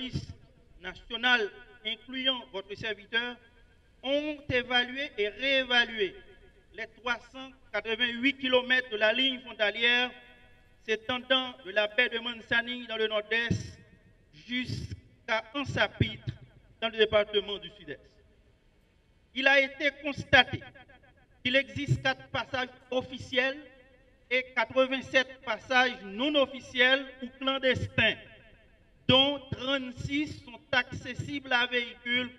police nationale, incluant votre serviteur, ont évalué et réévalué les 388 km de la ligne frontalière s'étendant de la baie de Mansani dans le nord-est jusqu'à Ansapitre dans le département du sud-est. Il a été constaté qu'il existe 4 passages officiels et 87 passages non officiels ou clandestins, dont 36 sont accessibles à véhicules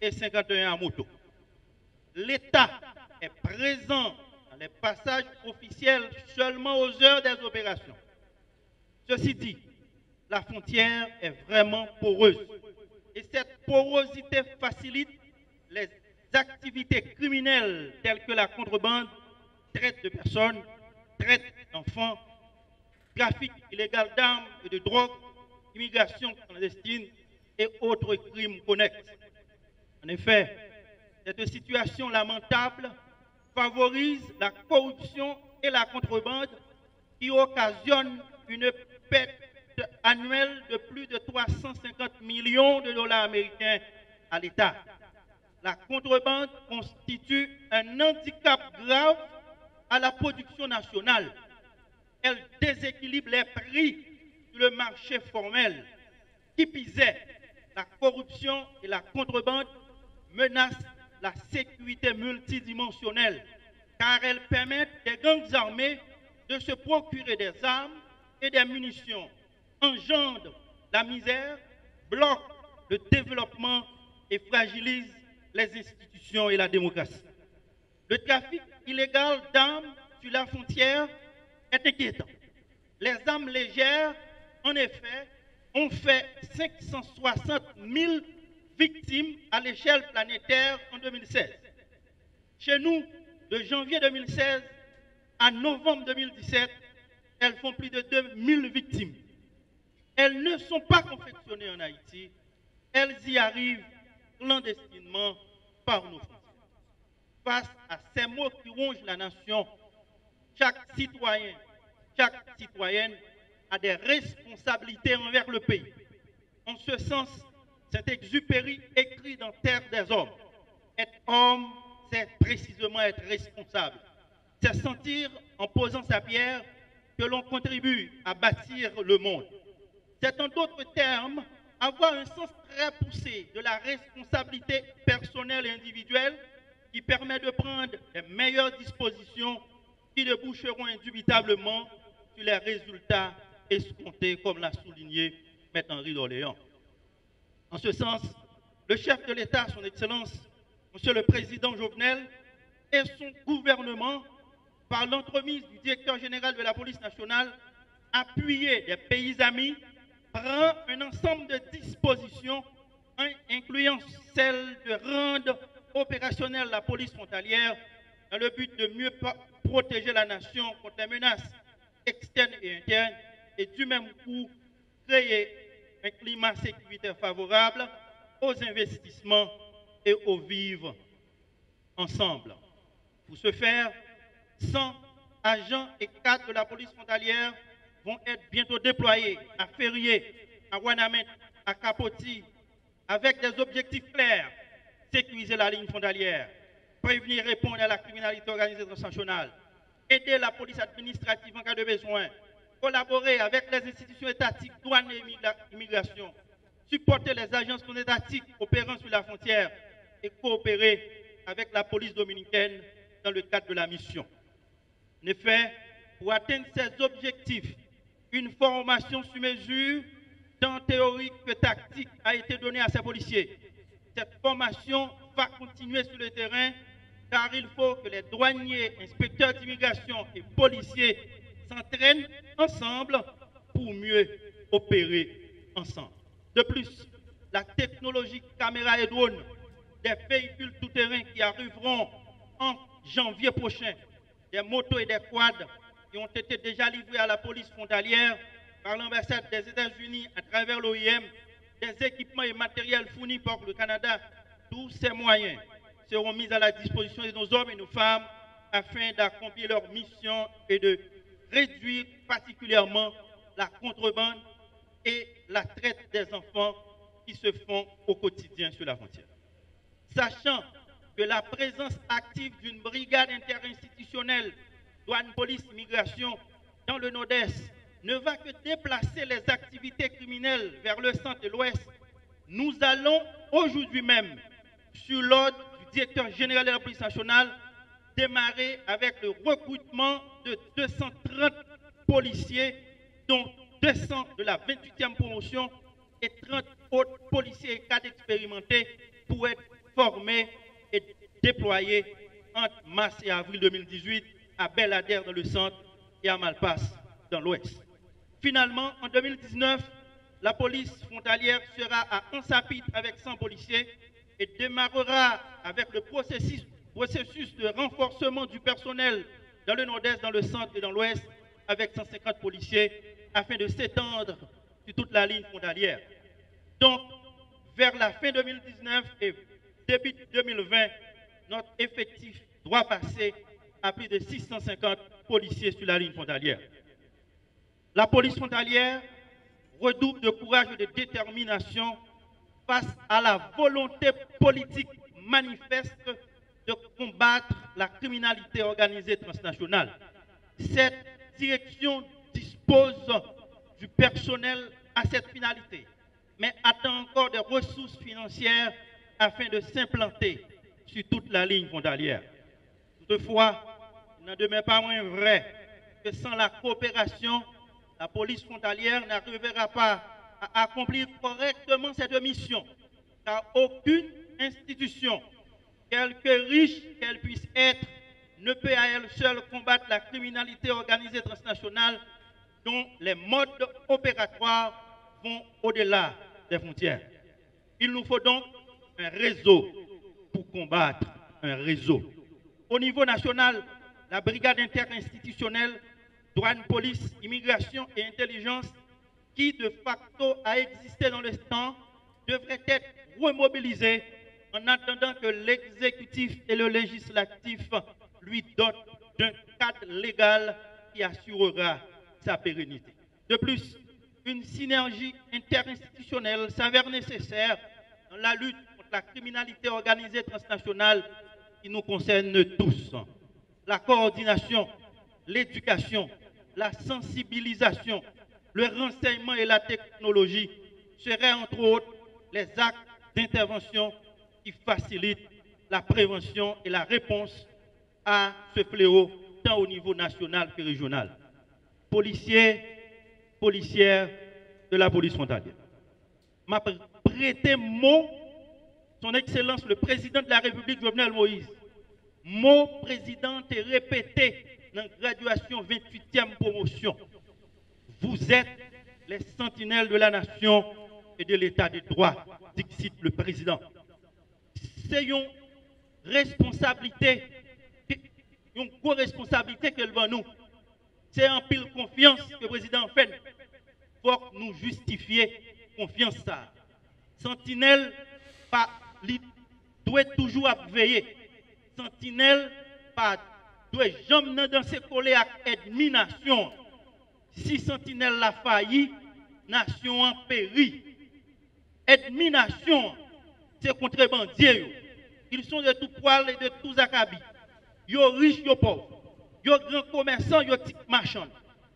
et 51 à moto. L'État est présent dans les passages officiels seulement aux heures des opérations. Ceci dit, la frontière est vraiment poreuse et cette porosité facilite les activités criminelles telles que la contrebande, traite de personnes, traite d'enfants, trafic illégal d'armes et de drogue, immigration clandestine et autres crimes connexes. En effet, cette situation lamentable favorise la corruption et la contrebande qui occasionnent une perte annuelle de plus de 350 millions de dollars américains à l'État. La contrebande constitue un handicap grave à la production nationale. Elle déséquilibre les prix sur le marché formel. Qui pisait, la corruption et la contrebande menacent la sécurité multidimensionnelle car elles permettent des gangs armés de se procurer des armes et des munitions, engendrent la misère, bloquent le développement et fragilisent les institutions et la démocratie. Le trafic illégal d'armes sur la frontière est inquiétant. Les armes légères, en effet, ont fait 560 000 victimes à l'échelle planétaire en 2016. Chez nous, de janvier 2016 à novembre 2017, elles font plus de 2000 victimes. Elles ne sont pas confectionnées en Haïti, elles y arrivent clandestinement par nos frontières. Face à ces mots qui rongent la nation, chaque citoyen, chaque citoyenne a des responsabilités envers le pays. En ce sens, Saint-Exupéry écrit dans Terre des Hommes, être homme, c'est précisément être responsable. C'est sentir, en posant sa pierre, que l'on contribue à bâtir le monde. C'est en d'autres termes avoir un sens très poussé de la responsabilité personnelle et individuelle qui permet de prendre les meilleures dispositions qui déboucheront indubitablement sur les résultats escomptés, comme l'a souligné M. Henri d'Orléans. En ce sens, le chef de l'État, son Excellence, M. le Président Jovenel, et son gouvernement, par l'entremise du directeur général de la police nationale, appuyé des pays amis, prend un ensemble de dispositions, incluant celle de rendre opérationnelle la police frontalière dans le but de mieux protéger la nation contre les menaces externes et internes et du même coup créer un climat sécuritaire favorable aux investissements et au vivre ensemble. Pour ce faire, 100 agents et cadres de la police frontalière vont être bientôt déployés à Ferrier, à Ouanamène, à Capoti, avec des objectifs clairs: sécuriser la ligne frontalière, prévenir et répondre à la criminalité organisée transnationale, aider la police administrative en cas de besoin, collaborer avec les institutions étatiques, douanes et immigration, supporter les agences non étatiques opérant sur la frontière et coopérer avec la police dominicaine dans le cadre de la mission. En effet, pour atteindre ces objectifs, une formation sur mesure, tant théorique que tactique, a été donnée à ces policiers. Cette formation va continuer sur le terrain car il faut que les douaniers, inspecteurs d'immigration et policiers s'entraînent ensemble pour mieux opérer ensemble. De plus, la technologie caméra et drone des véhicules tout-terrain qui arriveront en janvier prochain, des motos et des quads qui ont été déjà livrés à la police frontalière par l'ambassade des États-Unis à travers l'OIM, des équipements et matériels fournis par le Canada, tous ces moyens seront mis à la disposition de nos hommes et nos femmes afin d'accomplir leur mission et de réduire particulièrement la contrebande et la traite des enfants qui se font au quotidien sur la frontière. Sachant que la présence active d'une brigade interinstitutionnelle, douane, police, migration, dans le Nord-Est, ne va que déplacer les activités criminelles vers le centre et l'Ouest, nous allons aujourd'hui même, sur l'ordre du directeur général de la police nationale, démarrer avec le recrutement de 230 policiers, dont 200 de la 28e promotion et 30 autres policiers et cadres expérimentés pour être formés et déployés entre mars et avril 2018 à Bel-Ader dans le centre et à Malpasse dans l'ouest. Finalement, en 2019, la police frontalière sera à Ansapit avec 100 policiers et démarrera avec le processus de renforcement du personnel dans le nord-est, dans le centre et dans l'ouest avec 150 policiers afin de s'étendre sur toute la ligne frontalière. Donc, vers la fin 2019 et début 2020, notre effectif doit passer à plus de 650 policiers sur la ligne frontalière. La police frontalière redouble de courage et de détermination face à la volonté politique manifeste de combattre la criminalité organisée transnationale. Cette direction dispose du personnel à cette finalité, mais attend encore des ressources financières afin de s'implanter sur toute la ligne frontalière. Toutefois, il n'en demeure pas moins vrai que sans la coopération, la police frontalière n'arrivera pas à accomplir correctement cette mission, car aucune institution, quelque riche qu'elle puisse être, ne peut à elle seule combattre la criminalité organisée transnationale dont les modes opératoires vont au-delà des frontières. Il nous faut donc un réseau pour combattre un réseau. Au niveau national, la brigade interinstitutionnelle, douane, police, immigration et intelligence, qui de facto a existé dans le temps, devrait être remobilisée en attendant que l'exécutif et le législatif lui dotent d'un cadre légal qui assurera sa pérennité. De plus, une synergie interinstitutionnelle s'avère nécessaire dans la lutte contre la criminalité organisée transnationale qui nous concerne tous. La coordination, l'éducation, la sensibilisation, le renseignement et la technologie seraient entre autres les actes d'intervention qui facilitent la prévention et la réponse à ce fléau tant au niveau national que régional. Policiers, policières de la police frontalière, m'a prêté mot son Excellence le Président de la République Jovenel Moïse. Mot président est répété dans la graduation 28e promotion. Vous êtes les sentinelles de la nation et de l'état de droit, dixit le président. C'est une responsabilité, une co-responsabilité qu'elle va nous. C'est en pile confiance que le président fait. Il faut nous justifier confiance ça. Sentinelle doit toujours veiller. Sentinelle doit jamais dans ses collègues avec admiration. Si sentinelle la failli, nation en péri. Admiration, c'est contrebandier. Ils sont de tout poil et de tous acabits. Yo riches, yo pauvres. Yo grands commerçants, yo petits marchands.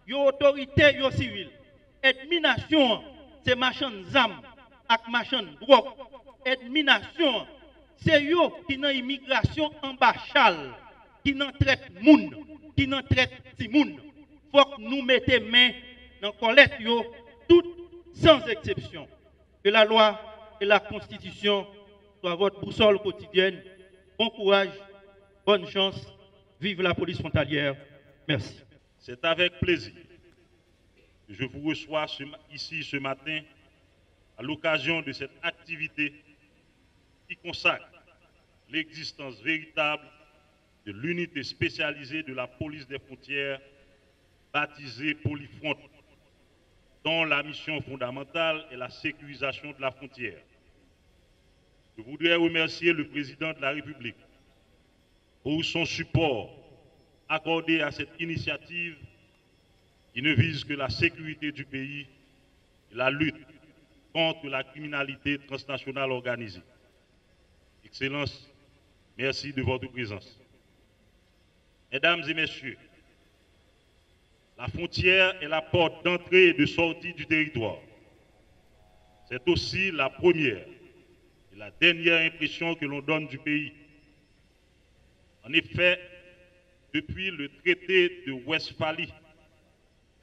Yo autorité, yo civil. Admiration, c'est marchand d'âmes avec marchand de drogue. Admiration, c'est yo qui dans immigration en bachal, qui n'en traite moun, qui n'en traite si moun. Faut que nous mettions main dans la collecte, toutes sans exception. Que la loi et la constitution soient votre boussole quotidienne. Bon courage, bonne chance, vive la police frontalière. Merci. C'est avec plaisir que je vous reçois ici ce matin à l'occasion de cette activité qui consacre l'existence véritable de l'unité spécialisée de la police des frontières baptisée Polyfront, dont la mission fondamentale est la sécurisation de la frontière. Je voudrais remercier le président de la République pour son support accordé à cette initiative qui ne vise que la sécurité du pays et la lutte contre la criminalité transnationale organisée. Excellences, merci de votre présence. Mesdames et messieurs, la frontière est la porte d'entrée et de sortie du territoire. C'est aussi la première et la dernière impression que l'on donne du pays. En effet, depuis le traité de Westphalie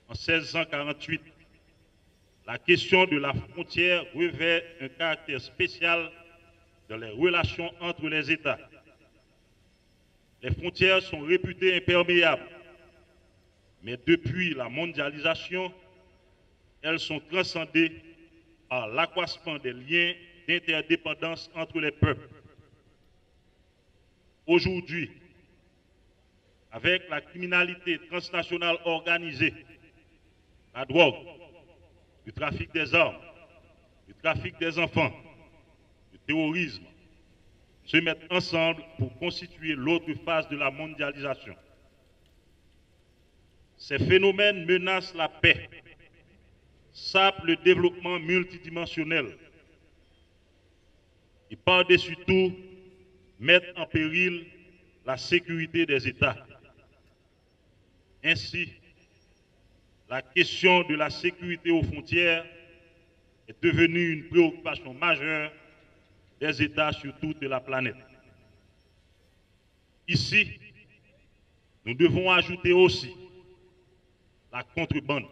en 1648, la question de la frontière revêt un caractère spécial dans les relations entre les États. Les frontières sont réputées imperméables, mais depuis la mondialisation, elles sont transcendées par l'accroissement des liens d'interdépendance entre les peuples. Aujourd'hui, avec la criminalité transnationale organisée, la drogue, le trafic des armes, le trafic des enfants, le terrorisme, se mettent ensemble pour constituer l'autre phase de la mondialisation. Ces phénomènes menacent la paix, sapent le développement multidimensionnel et par-dessus tout mettent en péril la sécurité des États. Ainsi, la question de la sécurité aux frontières est devenue une préoccupation majeure des États sur toute la planète. Ici, nous devons ajouter aussi la contrebande.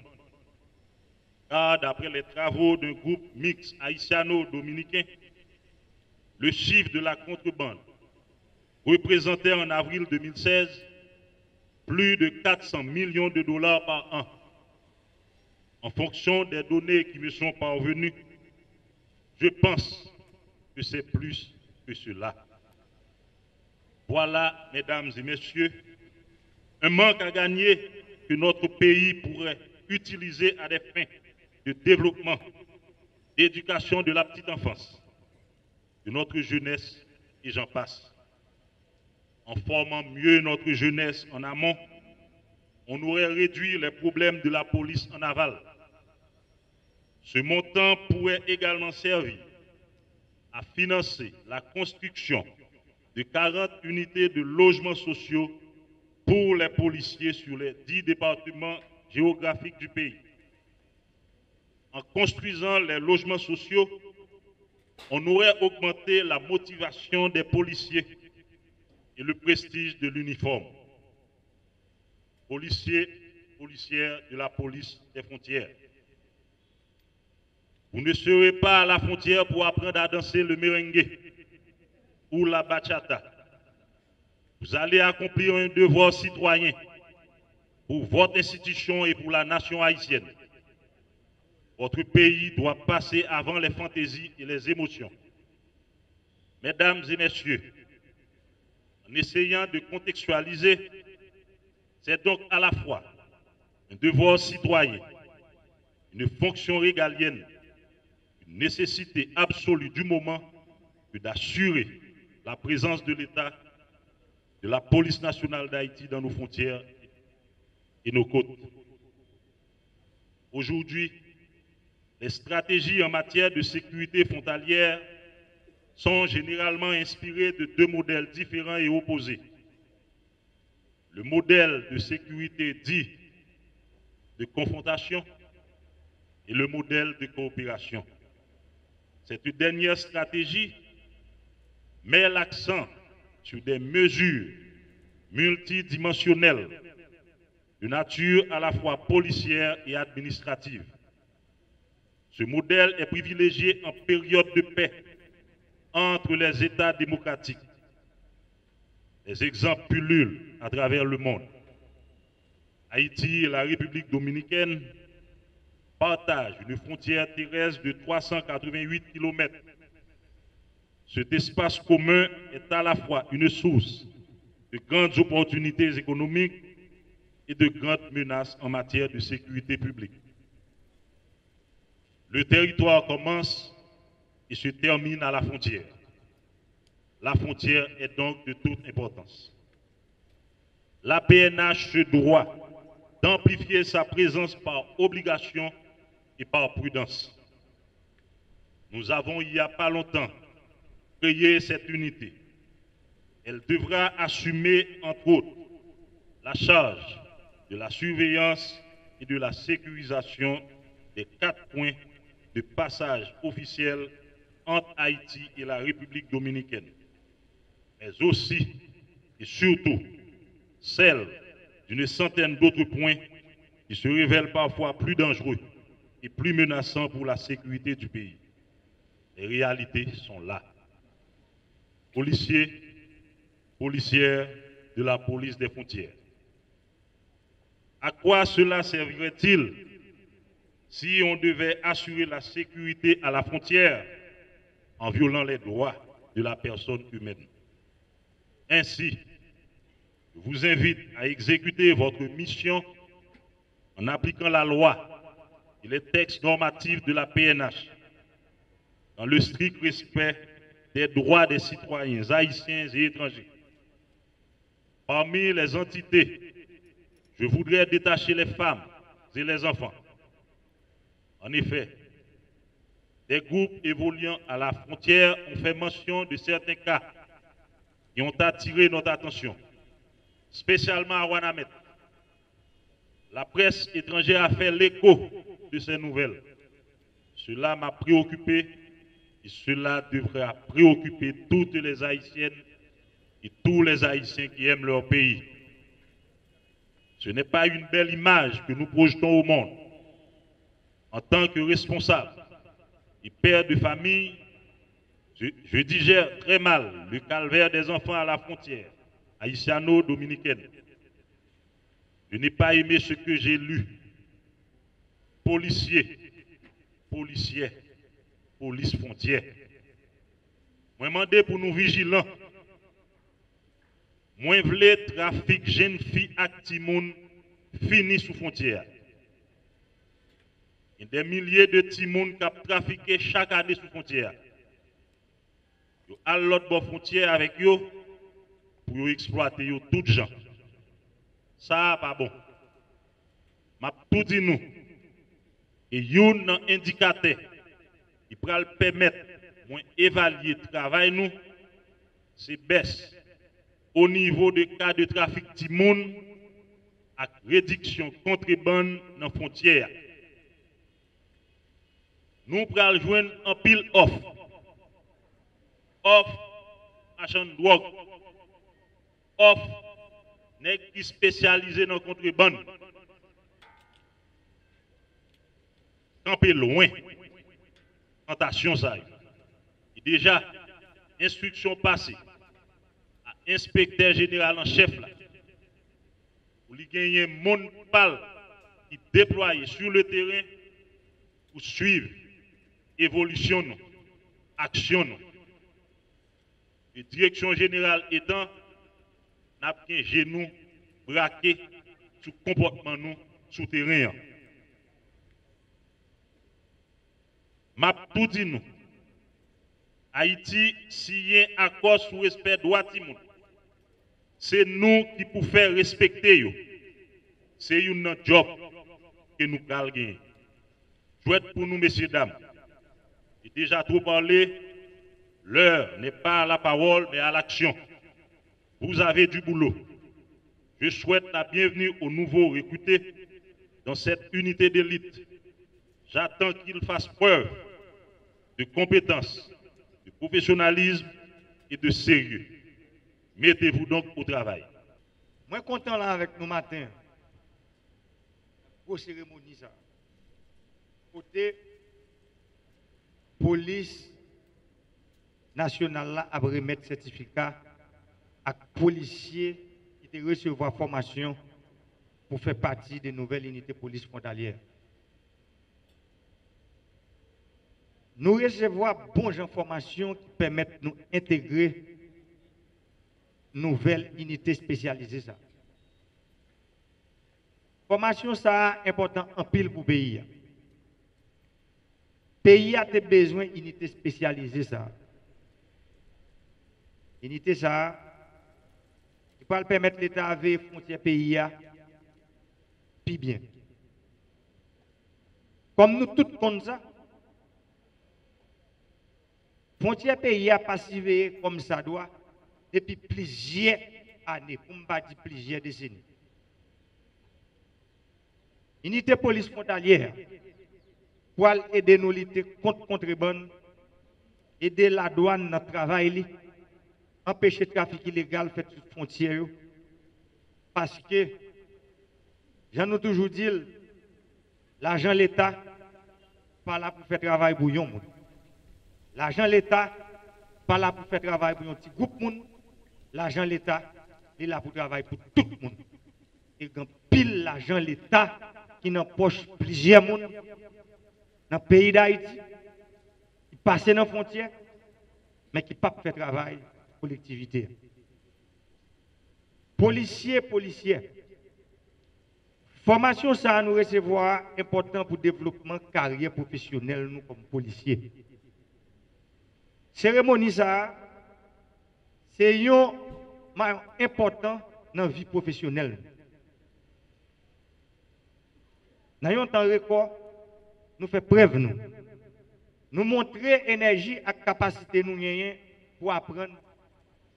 Car d'après les travaux d'un groupe mixte haïtiano-dominicain, le chiffre de la contrebande représentait en avril 2016 plus de 400 millions de dollars par an. En fonction des données qui me sont parvenues, je pense que c'est plus que cela. Voilà, mesdames et messieurs, un manque à gagner que notre pays pourrait utiliser à des fins de développement, d'éducation de la petite enfance, de notre jeunesse, et j'en passe. En formant mieux notre jeunesse en amont, on aurait réduit les problèmes de la police en aval. Ce montant pourrait également servir à financer la construction de 40 unités de logements sociaux pour les policiers sur les 10 départements géographiques du pays. En construisant les logements sociaux, on aurait augmenté la motivation des policiers et le prestige de l'uniforme. Policiers, policières de la police des frontières. Vous ne serez pas à la frontière pour apprendre à danser le merengue ou la bachata. Vous allez accomplir un devoir citoyen pour votre institution et pour la nation haïtienne. Votre pays doit passer avant les fantaisies et les émotions. Mesdames et messieurs, en essayant de contextualiser, c'est donc à la fois un devoir citoyen, une fonction régalienne, une nécessité absolue du moment que d'assurer la présence de l'État, de la police nationale d'Haïti dans nos frontières et nos côtes. Aujourd'hui, les stratégies en matière de sécurité frontalière sont généralement inspirées de deux modèles différents et opposés. Le modèle de sécurité dit de confrontation et le modèle de coopération. Cette dernière stratégie met l'accent sur des mesures multidimensionnelles de nature à la fois policière et administrative. Ce modèle est privilégié en période de paix entre les États démocratiques. Les exemples pullulent à travers le monde. Haïti et la République dominicaine partagent une frontière terrestre de 388 km. Cet espace commun est à la fois une source de grandes opportunités économiques et de grandes menaces en matière de sécurité publique. Le territoire commence et se termine à la frontière. La frontière est donc de toute importance. La PNH se doit d'amplifier sa présence par obligation et par prudence. Nous avons il n'y a pas longtemps créé cette unité. Elle devra assumer, entre autres, la charge de la surveillance et de la sécurisation des 4 points de passage officiels entre Haïti et la République dominicaine, mais aussi et surtout celle d'une centaine d'autres points qui se révèlent parfois plus dangereux et plus menaçants pour la sécurité du pays. Les réalités sont là. Policiers, policières de la police des frontières. À quoi cela servirait-il si on devait assurer la sécurité à la frontière en violant les droits de la personne humaine? Ainsi, je vous invite à exécuter votre mission en appliquant la loi et les textes normatifs de la PNH dans le strict respect des droits des citoyens haïtiens et étrangers. Parmi les entités, je voudrais détacher les femmes et les enfants. En effet, des groupes évoluant à la frontière ont fait mention de certains cas qui ont attiré notre attention, spécialement à Ouanamet. La presse étrangère a fait l'écho de ces nouvelles. Cela m'a préoccupé et cela devra préoccuper toutes les Haïtiennes et tous les Haïtiens qui aiment leur pays. Ce n'est pas une belle image que nous projetons au monde. En tant que responsable et père de famille, je digère très mal le calvaire des enfants à la frontière haïtiano-dominicaine. Je n'ai pas aimé ce que j'ai lu. Policiers, policières, police frontière. Moi, demandé pour nous vigilants. Moi, voulais trafic jeunes filles actimoun fini sous frontière. Il y a des milliers de timouns qui ont trafiqué chaque année sous frontière. Ils ont à l'autre bord frontière avec eux pour exploiter toutes gens. Ça, pas bon. M'a tout dit nous. Et yon un indicateur qui pourra permettre d'évaluer le travail nous, c'est baisse au niveau de cas de trafic timoun avec réduction contrebande dans la frontière. Nous pourrons joindre un pile offre. Offre achat de drogue. Offre qui spécialisé dans la contrebande. Camper loin. Tentation ça. Et déjà, instruction passée à inspecteur général en chef là. Pour lui gagner mon pal qui déployé sur le terrain pour suivre évolution, action. Et direction générale étant, n'a pas un genou braqué sur le comportement nous sous terrain. M'a tout dit nous. Haïti signé un accord sous respect droit de monde. C'est nous qui pouvons faire respecter yo. C'est notre job que nous allons gagner. Souhaite pour nous, messieurs, dames. J'ai déjà trop parlé. L'heure n'est pas à la parole, mais à l'action. Vous avez du boulot. Je souhaite la bienvenue aux nouveaux recrutés dans cette unité d'élite. J'attends qu'ils fassent preuve de compétence, de professionnalisme et de sérieux. Mettez-vous donc au travail. Moi, content là avec nous matin. Pour cérémonie ça. Côté police nationale là a remettre certificat à policiers qui recevoir formation pour faire partie des nouvelles unités police frontalière. Nous recevons bonnes informations qui permettent de nous intégrer nouvelles unités spécialisées. Ça. Formation, ça est important en pile pour le pays. Le pays a besoin d'unités spécialisées. Ça. Unité, ça, qui peut permettre l'État à les frontières pays, puis bien. Comme nous tous comme ça, Frontière pays a pas surveillé comme ça doit depuis plusieurs années, pour ne pas dire plusieurs décennies. Unité police frontalière pour aider nous lutter contre contrebande, aider la douane dans le travail, empêcher le trafic illégal fait sur frontière. Parce que, j'en ai toujours dit, l'argent de l'État, pas là pour faire travail pour yon moun. L'argent de l'État, pas là pour faire travail pour un petit groupe moun. L'argent de l'État, il est là pour travailler pour tout le monde. Et quand pile l'argent de l'État qui n'en poche plusieurs moun dans le pays d'Haïti, qui passe dans les frontières, mais qui ne peut pas faire travail collectivité. Policiers, formation ça nous recevoir important pour le développement carrière professionnelle nous comme policiers. Cérémonie ça c'est important dans la vie professionnelle. Dans un temps record, nous faisons preuve nous montrer énergie et capacité nous pour apprendre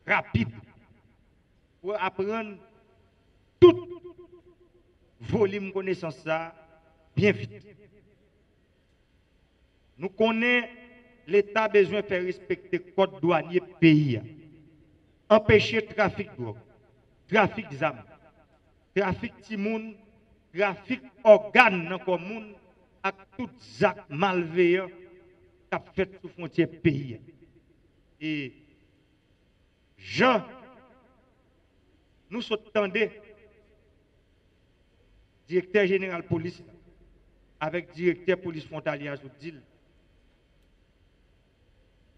rapide, pour apprendre tout volume de connaissance ça bien vite. Nous connaissons l'État besoin de faire respecter le code douanier pays. Empêcher le trafic de drogue, trafic d'armes, trafic de timoun, trafic d'organes dans le commun, et tout actes malveillants qui ont fait sous frontière pays. Et Jean, nous sommes directeur général police avec directeur police frontalière sous deal.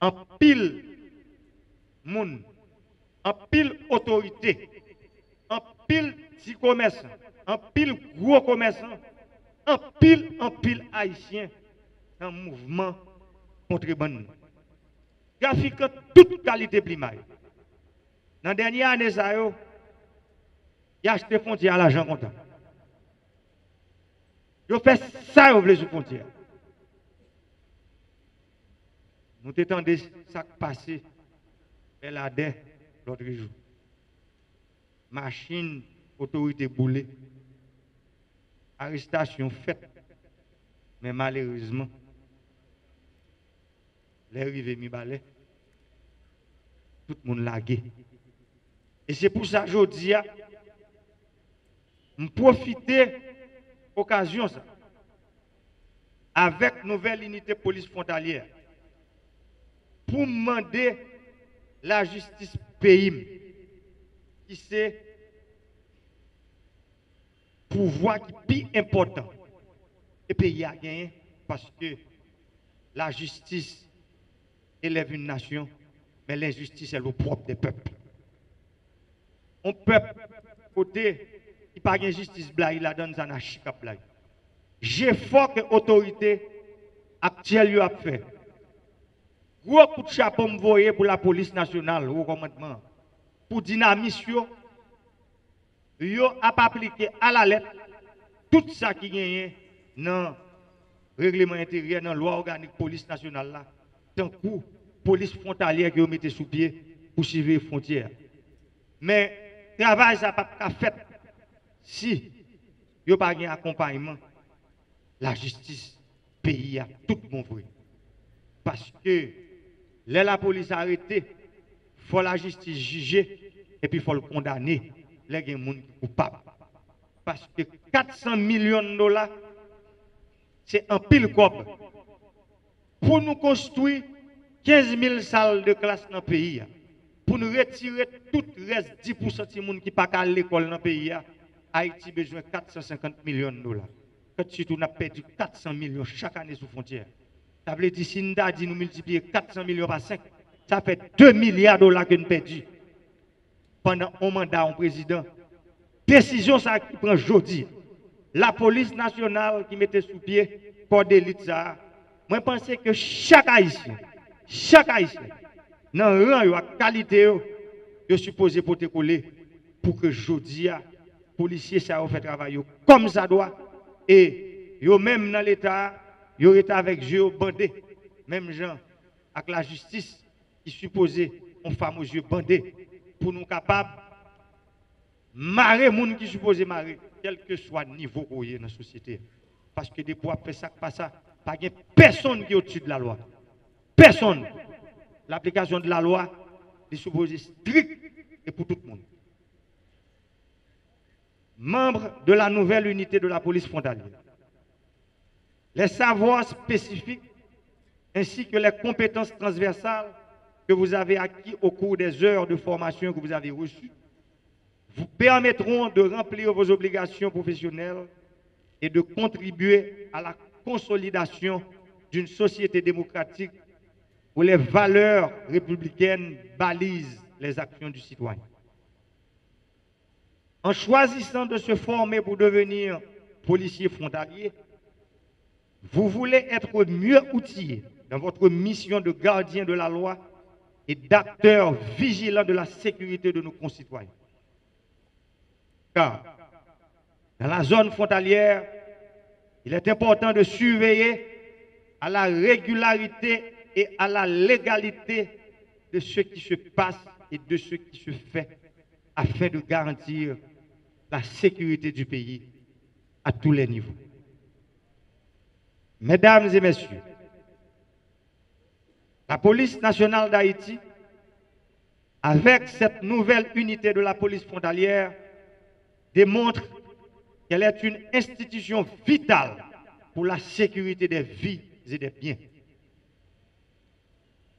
En pile moun, en pile autorité, en pile petits commerçants, en pile gros commerçants, en pile haïtien dans le mouvement contrebande. Trafic de toute qualité primaire. Dans la dernière année, il a acheté frontière à l'argent comptant. Il fait ça, il veut sur frontière. Nous t'étendons ça passé, elle a des l'autre jour. Machine, autorité boulée. Arrestation faite. Mais malheureusement, les rivés mi balai, tout le monde lagué. Et c'est pour ça que je dis, je profite de l'occasion avec nouvelle unité police frontalière pour demander la justice pays qui c'est pouvoir qui est plus important. Le pays a gagné parce que la justice élève une nation, mais l'injustice est le propre des peuples. Un peuple, côté, qui n'a pas de justice, il la donne à Chika blague. J'ai fort que l'autorité actuelle a fait. Gros coup de chapeau m'voyer pour la police nationale, au commandement. Pour dynamisme, yo a pas appliqué à la lettre tout ça qui gagne dans le règlement intérieur, dans la loi organique police nationale là. Tant que police frontalière qui ont mis sous pied pour suivre les frontières. Mais le travail ça pas fait si il n'y a pas un accompagnement. La justice pays a tout bon vrai. Parce que la police a arrêté, il faut la justice juger et puis il faut le condamner. Les gens sont coupables. Parce que 400 millions de dollars, c'est un pile cob. Pour nous construire 15 000 salles de classe dans le pays, pour nous retirer tout le reste 10% de gens qui ne sont pas à l'école dans le pays, Haïti a besoin de 450 millions de dollars. Quand surtout nous avons perdu 400 millions chaque année sous frontière. Ça veut dire si nous avons nous multiplier 400 millions par 5, ça fait 2 milliards de dollars que nous avons perdu pendant un mandat en président. Décision ça qui prend aujourd'hui. La police nationale qui mettait sous pied corps d'élite ça. Moi je pense que chaque haïtien, dans le rang et qualité, est supposé pour te coller pour que aujourd'hui, les policiers ça fait travail comme ça doit. Et yo même dans l'État, yo est avec jeu bandé. Même gens, avec la justice qui supposait un fameux yeux bandé pour nous capables marrer les gens qui supposent marrer, quel que soit le niveau qu'on y dans la société. Parce que des fois, après ça, pas ça, pas personne qui est au-dessus de la loi. Personne. L'application de la loi est supposée stricte et pour tout le monde. Membres de la nouvelle unité de la police frontalière, les savoirs spécifiques ainsi que les compétences transversales que vous avez acquis au cours des heures de formation que vous avez reçues vous permettront de remplir vos obligations professionnelles et de contribuer à la consolidation d'une société démocratique où les valeurs républicaines balisent les actions du citoyen. En choisissant de se former pour devenir policier frontalier, vous voulez être mieux outillé dans votre mission de gardien de la loi et d'acteur vigilant de la sécurité de nos concitoyens. Car dans la zone frontalière, il est important de surveiller à la régularité et à la légalité de ce qui se passe et de ce qui se fait afin de garantir la sécurité du pays à tous les niveaux. Mesdames et messieurs, la police nationale d'Haïti, avec cette nouvelle unité de la police frontalière, démontre qu'elle est une institution vitale pour la sécurité des vies et des biens.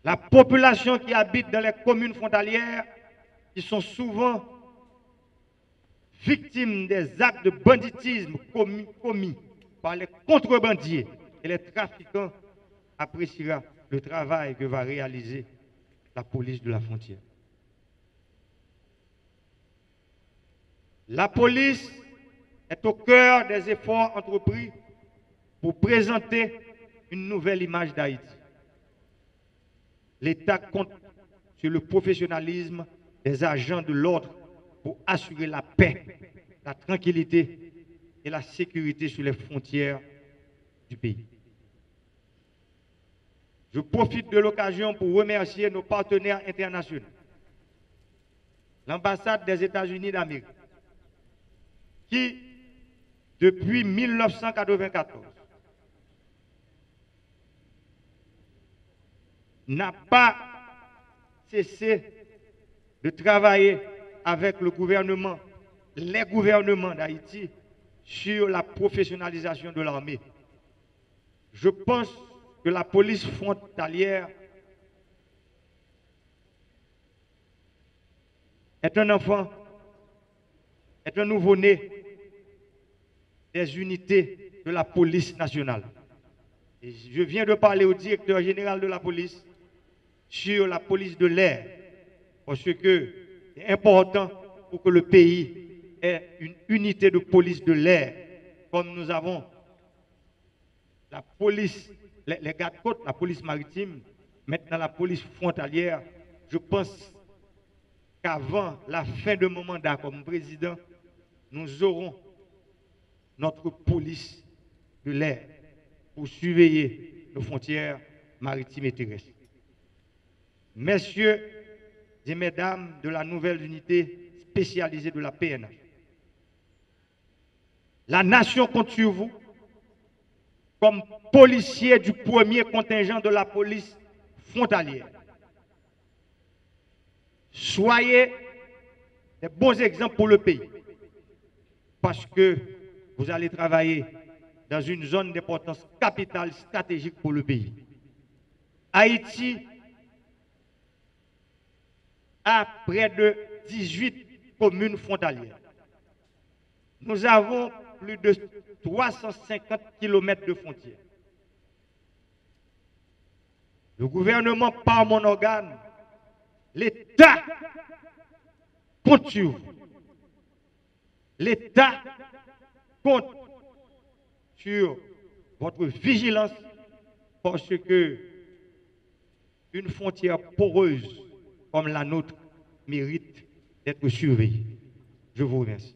La population qui habite dans les communes frontalières, qui sont souvent victimes des actes de banditisme commis par les contrebandiers et les trafiquants, appréciera le travail que va réaliser la police de la frontière. La police est au cœur des efforts entrepris pour présenter une nouvelle image d'Haïti. L'État compte sur le professionnalisme des agents de l'ordre pour assurer la paix, la tranquillité et la sécurité sur les frontières du pays. Je profite de l'occasion pour remercier nos partenaires internationaux, l'ambassade des États-Unis d'Amérique, qui, depuis 1994, n'a pas cessé de travailler avec le gouvernement, les gouvernements d'Haïti sur la professionnalisation de l'armée. Je pense que la police frontalière est un enfant, est un nouveau-né des unités de la police nationale. Et je viens de parler au directeur général de la police sur la police de l'air, parce que c'est important pour que le pays ait une unité de police de l'air, comme nous avons la police, les gardes-côtes, la police maritime, maintenant la police frontalière. Je pense qu'avant la fin de mon mandat comme président, nous aurons notre police de l'air pour surveiller nos frontières maritimes et terrestres. Messieurs et mesdames de la nouvelle unité spécialisée de la PNH, la nation compte sur vous comme policier du premier contingent de la police frontalière. Soyez des bons exemples pour le pays, parce que vous allez travailler dans une zone d'importance capitale stratégique pour le pays. Haïti a près de 18 communes frontalières. Nous avons plus de 350 km de frontières. Le gouvernement, par mon organe, l'État compte sur vous. L'État compte sur votre vigilance, parce que une frontière poreuse comme la nôtre mérite d'être surveillée. Je vous remercie.